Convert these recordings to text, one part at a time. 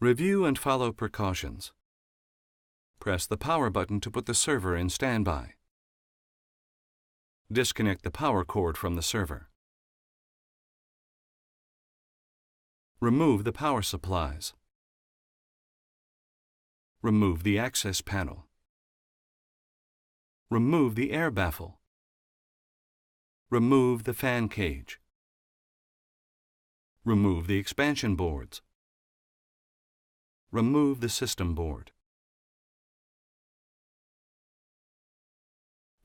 Review and follow precautions. Press the power button to put the server in standby. Disconnect the power cord from the server. Remove the power supplies. Remove the access panel. Remove the air baffle. Remove the fan cage. Remove the expansion boards. Remove the system board.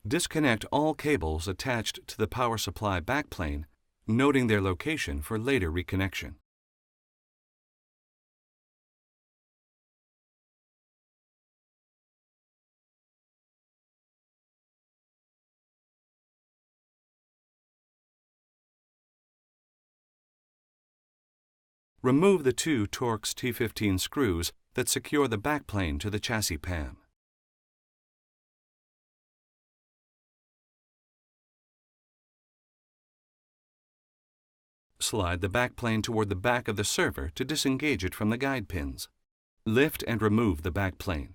Disconnect all cables attached to the power supply backplane, noting their location for later reconnection. Remove the two Torx T15 screws that secure the backplane to the chassis pan. Slide the backplane toward the back of the server to disengage it from the guide pins. Lift and remove the backplane.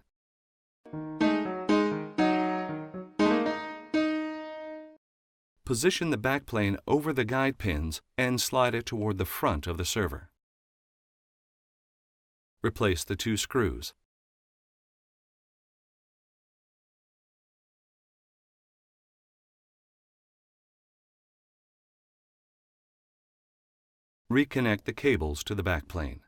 Position the backplane over the guide pins and slide it toward the front of the server. Replace the two screws. Reconnect the cables to the backplane.